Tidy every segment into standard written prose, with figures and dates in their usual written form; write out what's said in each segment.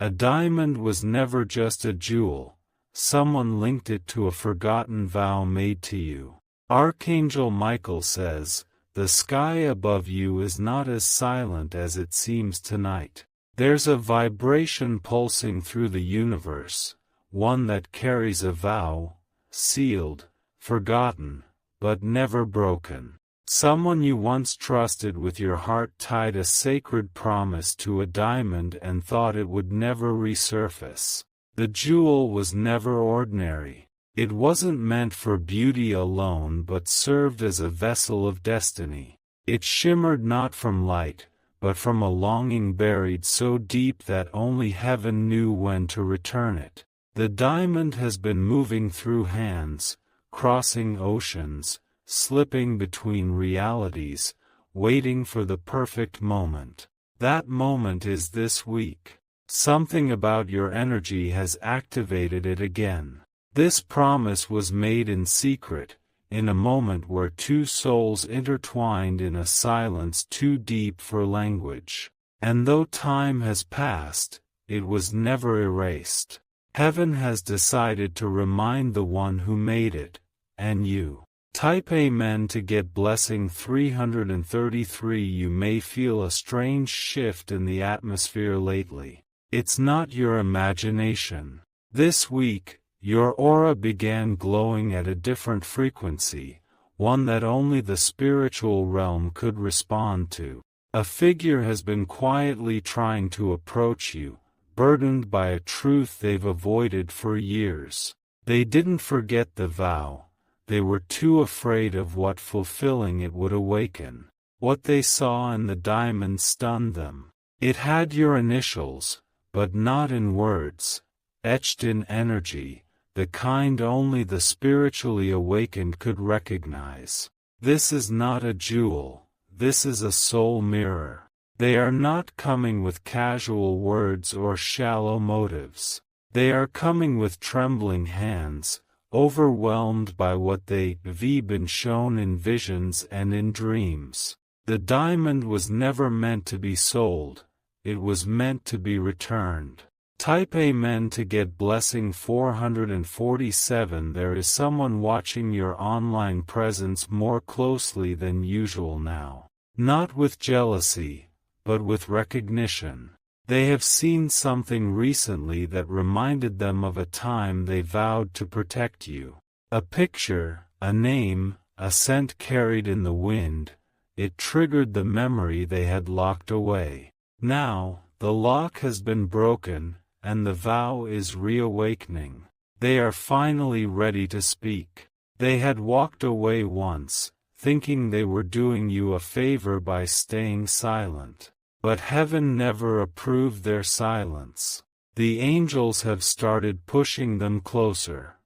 A diamond was never just a jewel. Someone linked it to a forgotten vow made to you. Archangel Michael says, "The sky above you is not as silent as it seems tonight. There's a vibration pulsing through the universe, one that carries a vow, sealed, forgotten, but never broken. Someone you once trusted with your heart tied a sacred promise to a diamond and thought it would never resurface. The jewel was never ordinary. It wasn't meant for beauty alone but served as a vessel of destiny. It shimmered not from light, but from a longing buried so deep that only heaven knew when to return it. The diamond has been moving through hands, crossing oceans, slipping between realities, waiting for the perfect moment. That moment is this week. Something about your energy has activated it again. This promise was made in secret, in a moment where two souls intertwined in a silence too deep for language. And though time has passed, it was never erased. Heaven has decided to remind the one who made it, and you. Type Amen to get blessing 333. You may feel a strange shift in the atmosphere lately. It's not your imagination. This week, your aura began glowing at a different frequency, one that only the spiritual realm could respond to. A figure has been quietly trying to approach you, burdened by a truth they've avoided for years. They didn't forget the vow. They were too afraid of what fulfilling it would awaken. What they saw in the diamond stunned them. It had your initials, but not in words, etched in energy, the kind only the spiritually awakened could recognize. This is not a jewel, this is a soul mirror. They are not coming with casual words or shallow motives. They are coming with trembling hands, overwhelmed by what they've been shown in visions and in dreams. The diamond was never meant to be sold, it was meant to be returned. Type Amen to get blessing 447. There is someone watching your online presence more closely than usual now. Not with jealousy, but with recognition. They have seen something recently that reminded them of a time they vowed to protect you. A picture, a name, a scent carried in the wind. It triggered the memory they had locked away. Now, the lock has been broken, and the vow is reawakening. They are finally ready to speak. They had walked away once, thinking they were doing you a favor by staying silent. But heaven never approved their silence. The angels have started pushing them closer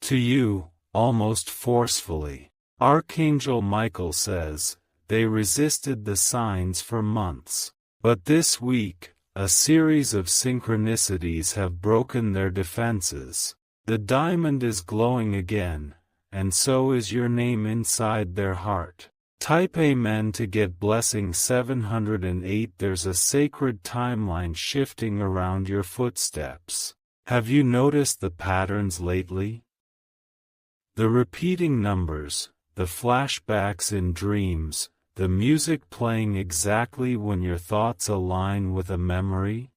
to you, almost forcefully. Archangel Michael says, they resisted the signs for months. But this week, a series of synchronicities have broken their defenses. The diamond is glowing again, and so is your name inside their heart. Type Amen to get blessing 708. There's a sacred timeline shifting around your footsteps. Have you noticed the patterns lately? The repeating numbers, the flashbacks in dreams, the music playing exactly when your thoughts align with a memory?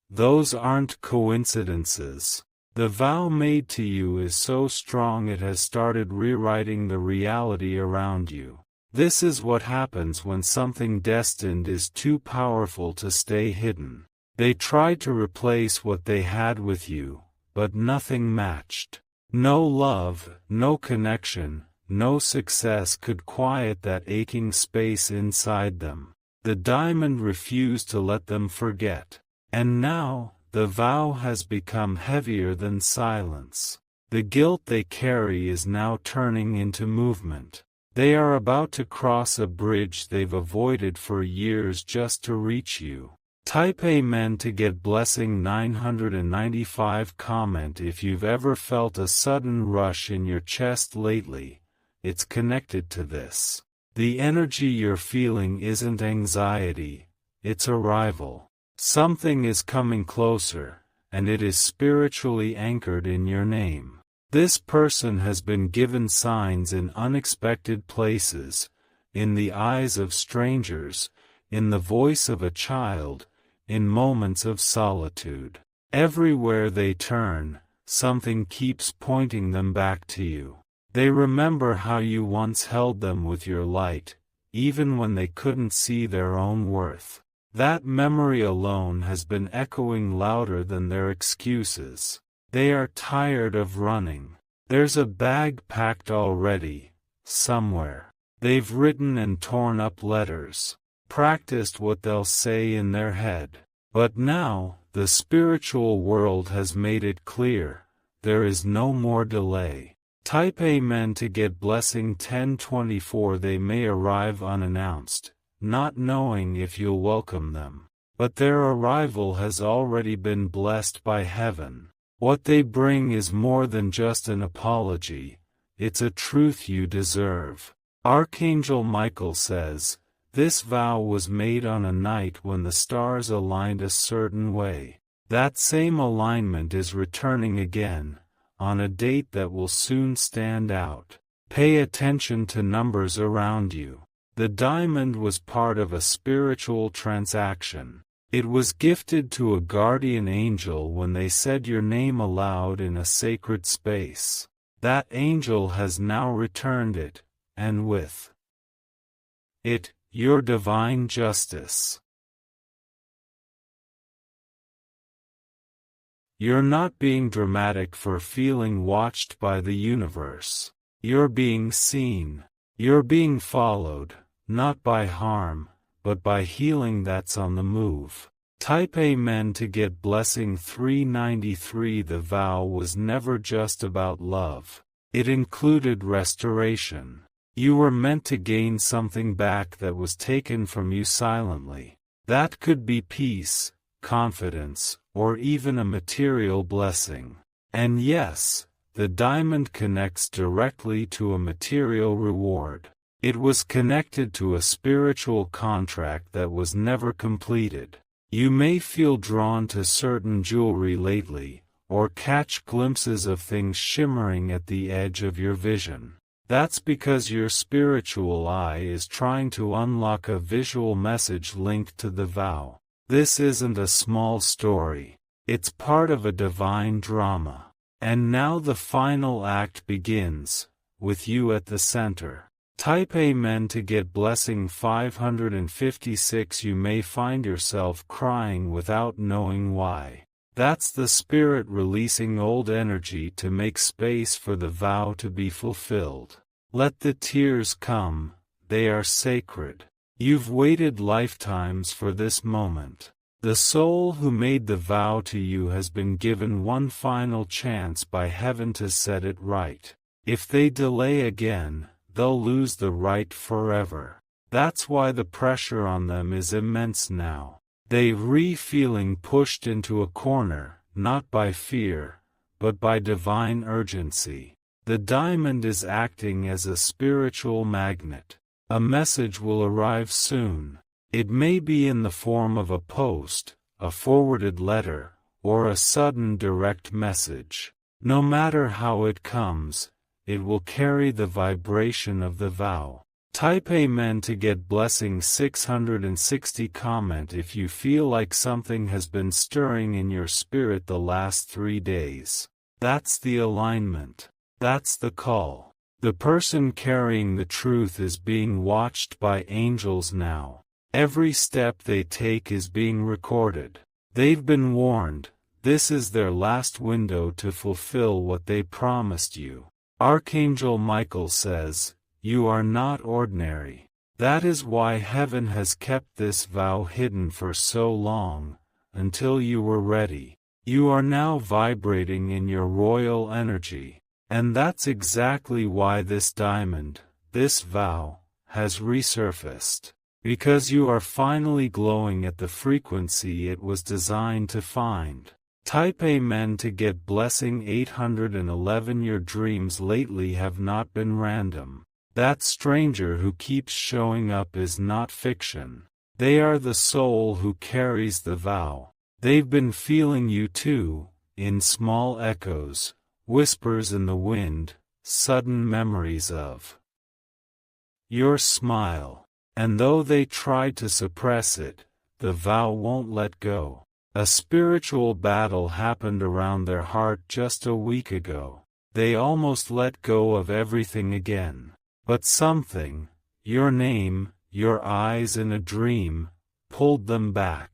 Those aren't coincidences. The vow made to you is so strong it has started rewriting the reality around you. This is what happens when something destined is too powerful to stay hidden. They tried to replace what they had with you, but nothing matched. No love, no connection, no success could quiet that aching space inside them. The diamond refused to let them forget. And now, the vow has become heavier than silence. The guilt they carry is now turning into movement. They are about to cross a bridge they've avoided for years just to reach you. Type Amen to get blessing 995. Comment if you've ever felt a sudden rush in your chest lately. It's connected to this. The energy you're feeling isn't anxiety, it's arrival. Something is coming closer, and it is spiritually anchored in your name. This person has been given signs in unexpected places, in the eyes of strangers, in the voice of a child, in moments of solitude. Everywhere they turn, something keeps pointing them back to you. They remember how you once held them with your light, even when they couldn't see their own worth. That memory alone has been echoing louder than their excuses. They are tired of running. There's a bag packed already, somewhere. They've written and torn up letters, practiced what they'll say in their head. But now, the spiritual world has made it clear, there is no more delay. Type Amen to get blessing 1024. They may arrive unannounced, not knowing if you'll welcome them. But their arrival has already been blessed by heaven. What they bring is more than just an apology, it's a truth you deserve. Archangel Michael says, this vow was made on a night when the stars aligned a certain way. That same alignment is returning again, on a date that will soon stand out. Pay attention to numbers around you. The diamond was part of a spiritual transaction. It was gifted to a guardian angel when they said your name aloud in a sacred space. That angel has now returned it, and with it, your divine justice. You're not being dramatic for feeling watched by the universe. You're being seen. You're being followed, not by harm, but by healing that's on the move. Type Amen to get blessing 393. The vow was never just about love. It included restoration. You were meant to gain something back that was taken from you silently. That could be peace, confidence, or even a material blessing. And yes, the diamond connects directly to a material reward. It was connected to a spiritual contract that was never completed. You may feel drawn to certain jewelry lately, or catch glimpses of things shimmering at the edge of your vision. That's because your spiritual eye is trying to unlock a visual message linked to the vow. This isn't a small story. It's part of a divine drama. And now the final act begins, with you at the center. Type Amen to get blessing 556. You may find yourself crying without knowing why. That's the spirit releasing old energy to make space for the vow to be fulfilled. Let the tears come, they are sacred. You've waited lifetimes for this moment. The soul who made the vow to you has been given one final chance by heaven to set it right. If they delay again, they'll lose the right forever. That's why the pressure on them is immense now. They're feeling pushed into a corner, not by fear, but by divine urgency. The diamond is acting as a spiritual magnet. A message will arrive soon. It may be in the form of a post, a forwarded letter, or a sudden direct message. No matter how it comes, it will carry the vibration of the vow. Type Amen to get blessing 660. Comment if you feel like something has been stirring in your spirit the last 3 days. That's the alignment. That's the call. The person carrying the truth is being watched by angels now. Every step they take is being recorded. They've been warned. This is their last window to fulfill what they promised you. Archangel Michael says, you are not ordinary. That is why heaven has kept this vow hidden for so long, until you were ready. You are now vibrating in your royal energy. And that's exactly why this diamond, this vow, has resurfaced. Because you are finally glowing at the frequency it was designed to find. Type Amen to get blessing 811. Your dreams lately have not been random. That stranger who keeps showing up is not fiction. They are the soul who carries the vow. They've been feeling you too, in small echoes, whispers in the wind, sudden memories of your smile. And though they try to suppress it, the vow won't let go. A spiritual battle happened around their heart just a week ago. They almost let go of everything again. But something, your name, your eyes in a dream, pulled them back.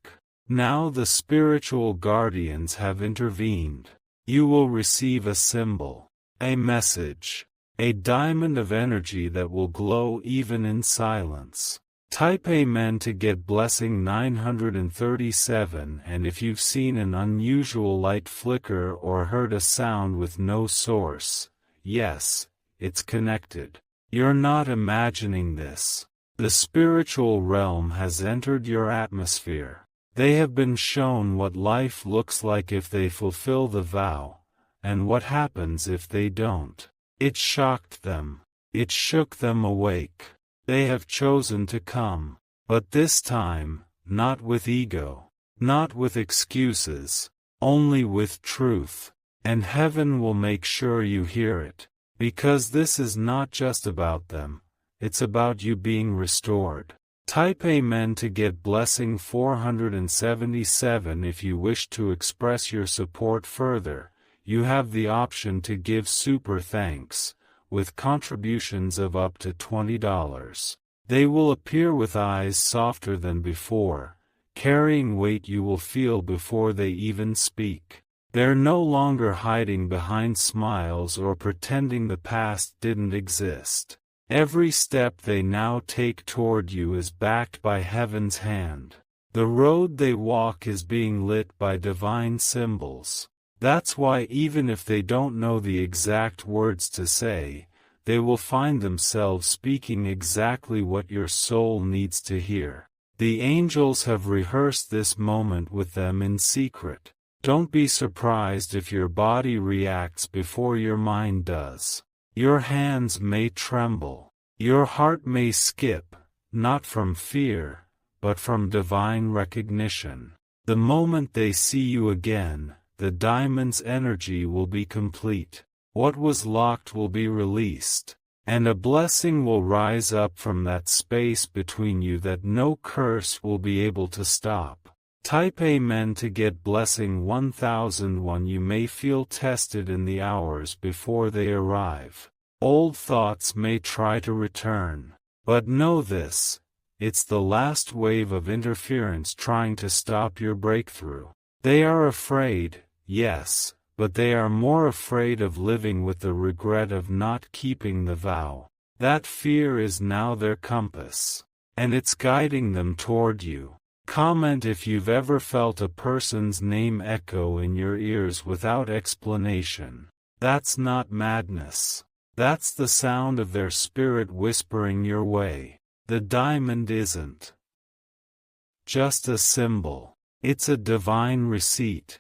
Now the spiritual guardians have intervened. You will receive a symbol, a message, a diamond of energy that will glow even in silence. Type Amen to get blessing 937, and if you've seen an unusual light flicker or heard a sound with no source, yes, it's connected. You're not imagining this. The spiritual realm has entered your atmosphere. They have been shown what life looks like if they fulfill the vow, and what happens if they don't. It shocked them. It shook them awake. They have chosen to come. But this time, not with ego, not with excuses, only with truth. And heaven will make sure you hear it. Because this is not just about them, it's about you being restored. Type Amen to get blessing 477 if you wish to express your support further. You have the option to give super thanks, with contributions of up to $20. They will appear with eyes softer than before, carrying weight you will feel before they even speak. They're no longer hiding behind smiles or pretending the past didn't exist. Every step they now take toward you is backed by heaven's hand. The road they walk is being lit by divine symbols. That's why even if they don't know the exact words to say, they will find themselves speaking exactly what your soul needs to hear. The angels have rehearsed this moment with them in secret. Don't be surprised if your body reacts before your mind does. Your hands may tremble. Your heart may skip, not from fear, but from divine recognition. The moment they see you again, the diamond's energy will be complete. What was locked will be released, and a blessing will rise up from that space between you that no curse will be able to stop. Type Amen to get blessing 1001. You may feel tested in the hours before they arrive. Old thoughts may try to return. But know this, it's the last wave of interference trying to stop your breakthrough. They are afraid, yes, but they are more afraid of living with the regret of not keeping the vow. That fear is now their compass, and it's guiding them toward you. Comment if you've ever felt a person's name echo in your ears without explanation. That's not madness. That's the sound of their spirit whispering your way. The diamond isn't just a symbol. It's a divine receipt.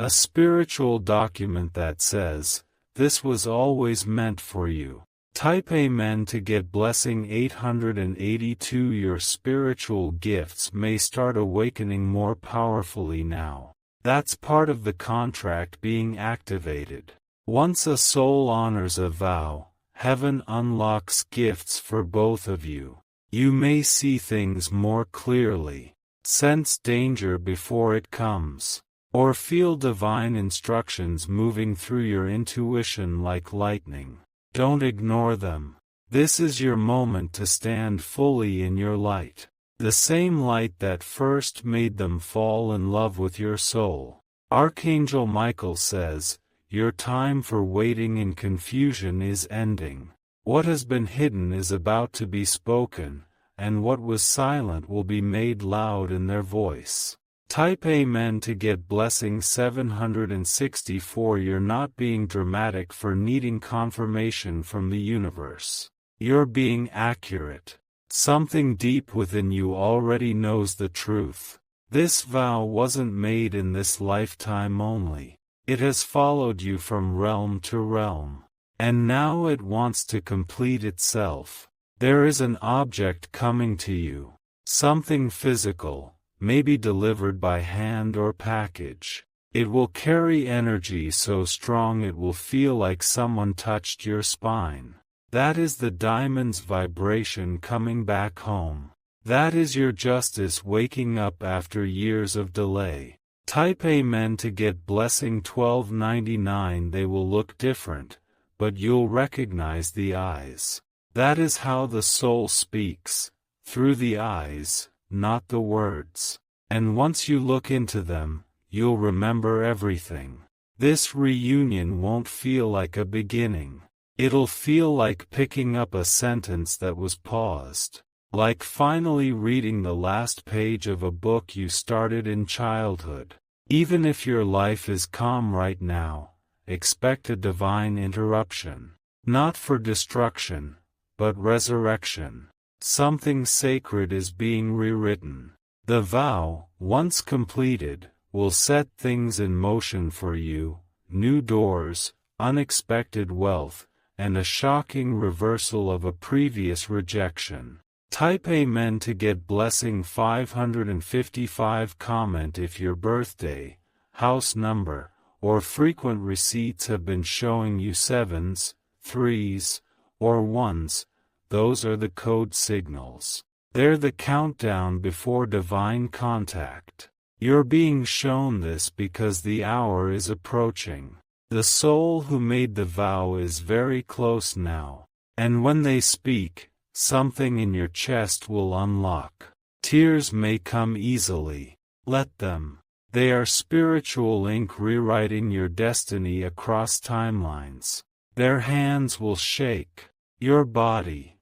A spiritual document that says, "This was always meant for you." Type Amen to get blessing 882. Your spiritual gifts may start awakening more powerfully now. That's part of the contract being activated. Once a soul honors a vow, heaven unlocks gifts for both of you. You may see things more clearly, sense danger before it comes, or feel divine instructions moving through your intuition like lightning. Don't ignore them. This is your moment to stand fully in your light. The same light that first made them fall in love with your soul. Archangel Michael says, your time for waiting in confusion is ending. What has been hidden is about to be spoken, and what was silent will be made loud in their voice. Type Amen to get blessing 764. You're not being dramatic for needing confirmation from the universe. You're being accurate. Something deep within you already knows the truth. This vow wasn't made in this lifetime only. It has followed you from realm to realm. And now it wants to complete itself. There is an object coming to you. Something physical, maybe delivered by hand or package. It will carry energy so strong it will feel like someone touched your spine. That is the diamond's vibration coming back home. That is your justice waking up after years of delay. Type Amen to get blessing 1299. They will look different, but you'll recognize the eyes. That is how the soul speaks, through the eyes, not the words. And once you look into them, you'll remember everything. This reunion won't feel like a beginning. It'll feel like picking up a sentence that was paused. Like finally reading the last page of a book you started in childhood. Even if your life is calm right now, expect a divine interruption. Not for destruction, but resurrection. Something sacred is being rewritten. The vow, once completed, will set things in motion for you, new doors, unexpected wealth, and a shocking reversal of a previous rejection. Type Amen to get blessing 555. Comment if your birthday, house number, or frequent receipts have been showing you 7s, 3s, or 1s. Those are the code signals. They're the countdown before divine contact. You're being shown this because the hour is approaching. The soul who made the vow is very close now. And when they speak, something in your chest will unlock. Tears may come easily. Let them. They are spiritual ink rewriting your destiny across timelines. Their hands will shake. Your body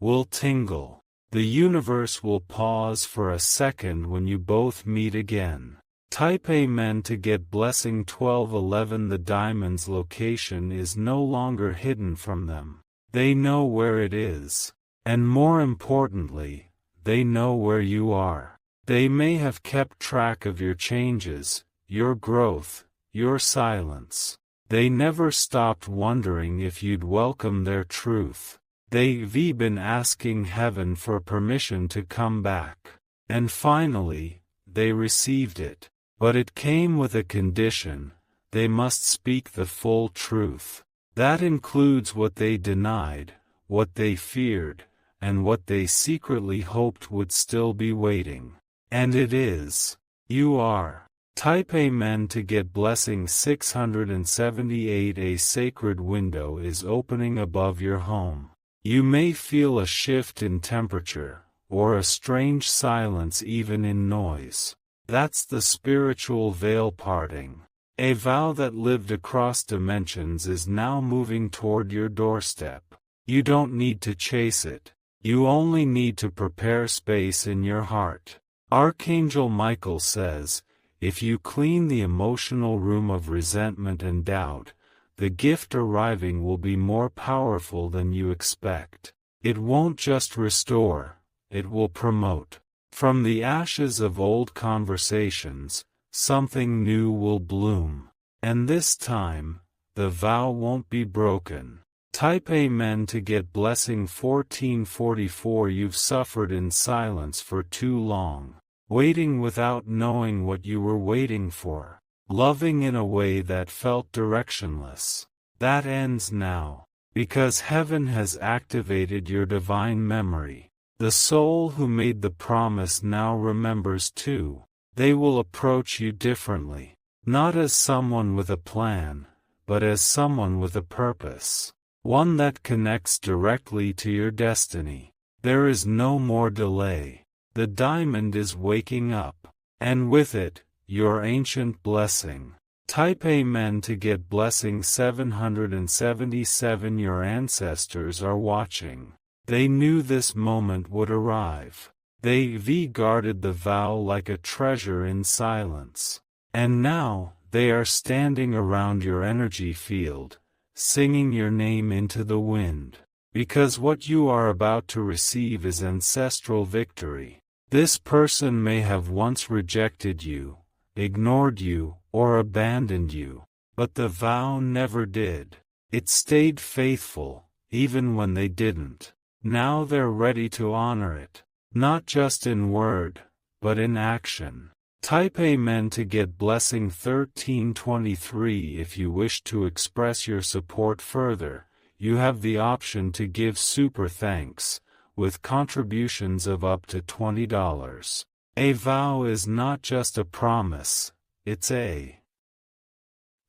will tingle. The universe will pause for a second when you both meet again. Type Amen to get blessing 1211. The diamond's location is no longer hidden from them. They know where it is. And more importantly, they know where you are. They may have kept track of your changes, your growth, your silence. They never stopped wondering if you'd welcome their truth. They've been asking heaven for permission to come back. And finally, they received it. But it came with a condition: they must speak the full truth. That includes what they denied, what they feared, and what they secretly hoped would still be waiting. And it is. You are. Type Amen to get blessing 678. A sacred window is opening above your home. You may feel a shift in temperature, or a strange silence even in noise. That's the spiritual veil parting. A vow that lived across dimensions is now moving toward your doorstep. You don't need to chase it. You only need to prepare space in your heart. Archangel Michael says, if you clean the emotional room of resentment and doubt, the gift arriving will be more powerful than you expect. It won't just restore, it will promote. From the ashes of old conversations, something new will bloom. And this time, the vow won't be broken. Type Amen to get blessing 1444. You've suffered in silence for too long, waiting without knowing what you were waiting for, loving in a way that felt directionless. That ends now, because heaven has activated your divine memory. The soul who made the promise now remembers too. They will approach you differently, not as someone with a plan, but as someone with a purpose. One that connects directly to your destiny. There is no more delay. The diamond is waking up, and with it, your ancient blessing. Type Amen to get blessing 777. Your ancestors are watching. They knew this moment would arrive. They guarded the vow like a treasure in silence. And now, they are standing around your energy field, singing your name into the wind. Because what you are about to receive is ancestral victory. This person may have once rejected you, ignored you, or abandoned you. But the vow never did. It stayed faithful, even when they didn't. Now they're ready to honor it. Not just in word, but in action. Type Amen to get blessing 1323. If you wish to express your support further, you have the option to give super thanks, with contributions of up to $20. A vow is not just a promise, it's a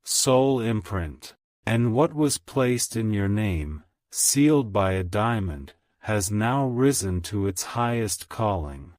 soul imprint. And what was placed in your name, sealed by a diamond, has now risen to its highest calling.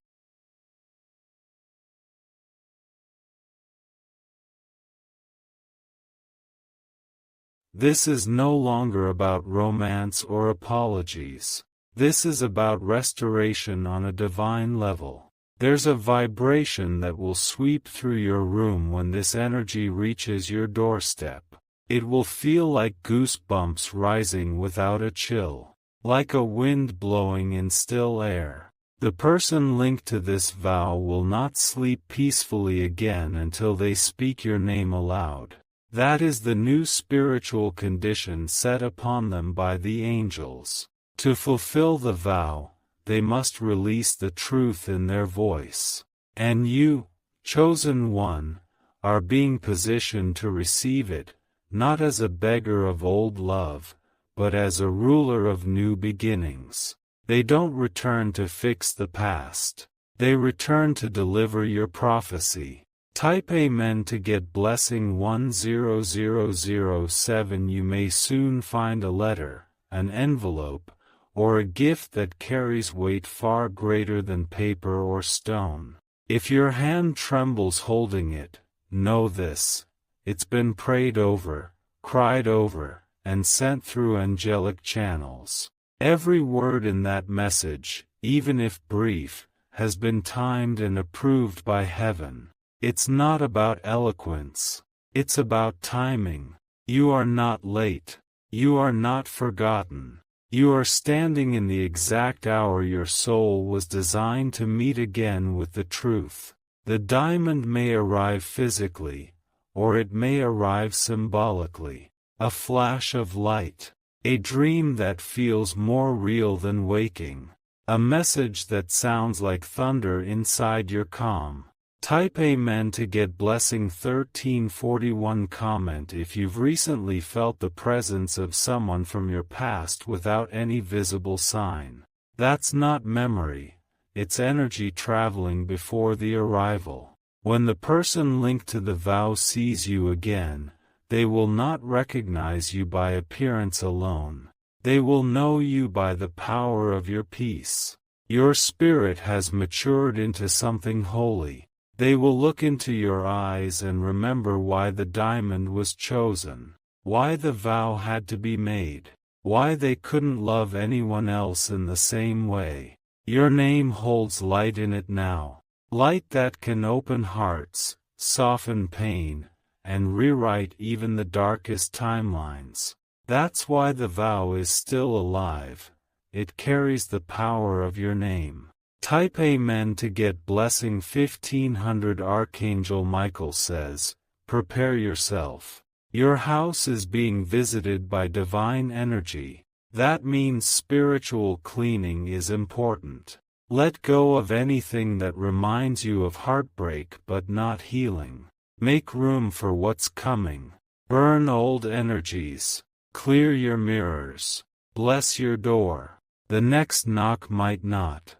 This is no longer about romance or apologies. This is about restoration on a divine level. There's a vibration that will sweep through your room when this energy reaches your doorstep. It will feel like goosebumps rising without a chill, like a wind blowing in still air. The person linked to this vow will not sleep peacefully again until they speak your name aloud. That is the new spiritual condition set upon them by the angels. To fulfill the vow, they must release the truth in their voice. And you, chosen one, are being positioned to receive it, not as a beggar of old love, but as a ruler of new beginnings. They don't return to fix the past. They return to deliver your prophecy. Type Amen to get blessing 10007. You may soon find a letter, an envelope, or a gift that carries weight far greater than paper or stone. If your hand trembles holding it, know this: it's been prayed over, cried over, and sent through angelic channels. Every word in that message, even if brief, has been timed and approved by heaven. It's not about eloquence. It's about timing. You are not late. You are not forgotten. You are standing in the exact hour your soul was designed to meet again with the truth. The diamond may arrive physically, or it may arrive symbolically. A flash of light. A dream that feels more real than waking. A message that sounds like thunder inside your calm. Type Amen to get blessing 1341. Comment if you've recently felt the presence of someone from your past without any visible sign. That's not memory, it's energy traveling before the arrival. When the person linked to the vow sees you again, they will not recognize you by appearance alone. They will know you by the power of your peace. Your spirit has matured into something holy. They will look into your eyes and remember why the diamond was chosen, why the vow had to be made, why they couldn't love anyone else in the same way. Your name holds light in it now, light that can open hearts, soften pain, and rewrite even the darkest timelines. That's why the vow is still alive. It carries the power of your name. Type Amen to get blessing 1500. Archangel Michael says, prepare yourself. Your house is being visited by divine energy. That means spiritual cleaning is important. Let go of anything that reminds you of heartbreak but not healing. Make room for what's coming. Burn old energies. Clear your mirrors. Bless your door. The next knock might not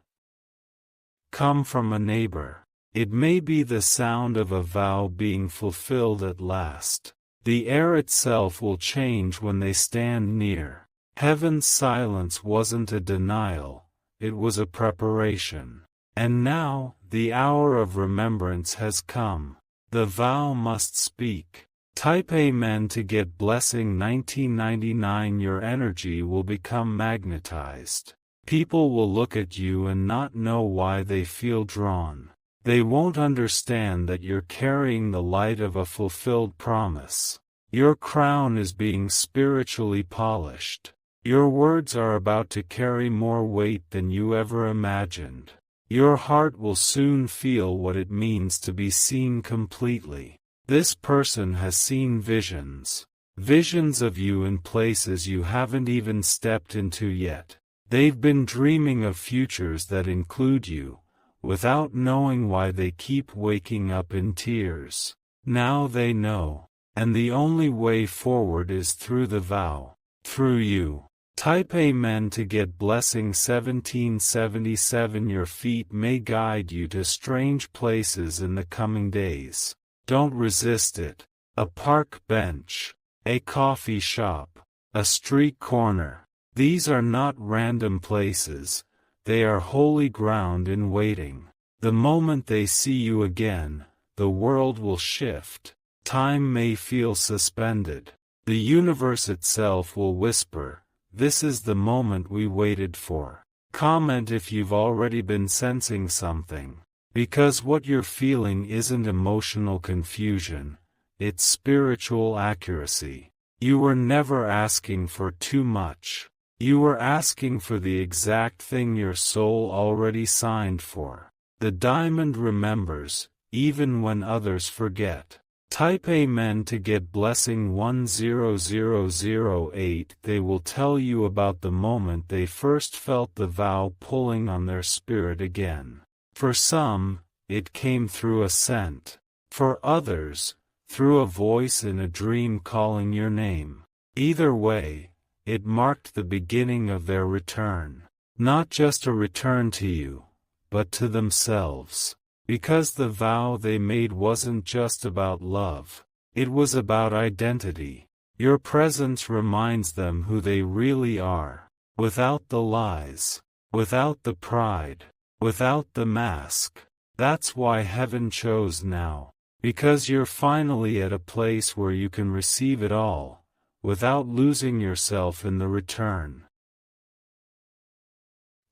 come from a neighbor. It may be the sound of a vow being fulfilled at last. The air itself will change when they stand near. Heaven's silence wasn't a denial, it was a preparation. And now, the hour of remembrance has come. The vow must speak. Type Amen to get blessing 1999. Your energy will become magnetized. People will look at you and not know why they feel drawn. They won't understand that you're carrying the light of a fulfilled promise. Your crown is being spiritually polished. Your words are about to carry more weight than you ever imagined. Your heart will soon feel what it means to be seen completely. This person has seen visions. Visions of you in places you haven't even stepped into yet. They've been dreaming of futures that include you, without knowing why they keep waking up in tears. Now they know. And the only way forward is through the vow. Through you. Type Amen to get blessing 1777. Your feet may guide you to strange places in the coming days. Don't resist it. A park bench. A coffee shop. A street corner. These are not random places. They are holy ground in waiting. The moment they see you again, the world will shift. Time may feel suspended. The universe itself will whisper, "This is the moment we waited for." Comment if you've already been sensing something. Because what you're feeling isn't emotional confusion, it's spiritual accuracy. You were never asking for too much. You were asking for the exact thing your soul already signed for. The diamond remembers, even when others forget. Type Amen to get blessing 10008. They will tell you about the moment they first felt the vow pulling on their spirit again. For some, it came through a scent. For others, through a voice in a dream calling your name. Either way, it marked the beginning of their return. Not just a return to you, but to themselves. Because the vow they made wasn't just about love. It was about identity. Your presence reminds them who they really are. Without the lies. Without the pride. Without the mask. That's why heaven chose now. Because you're finally at a place where you can receive it all, without losing yourself in the return.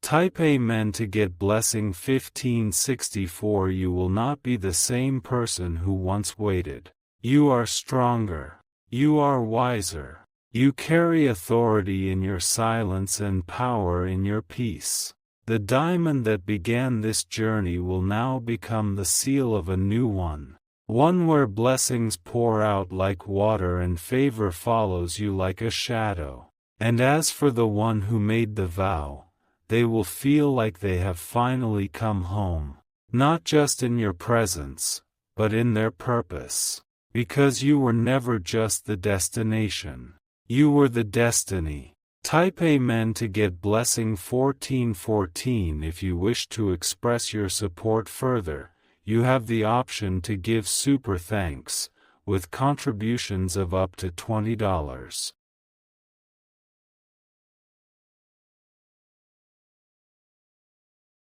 Type Amen to get blessing 1564. You will not be the same person who once waited. You are stronger. You are wiser. You carry authority in your silence and power in your peace. The diamond that began this journey will now become the seal of a new one. One where blessings pour out like water and favor follows you like a shadow. And as for the one who made the vow, they will feel like they have finally come home. Not just in your presence, but in their purpose. Because you were never just the destination. You were the destiny. Type Amen to get blessing 1414. If you wish to express your support further, you have the option to give super thanks, with contributions of up to $20.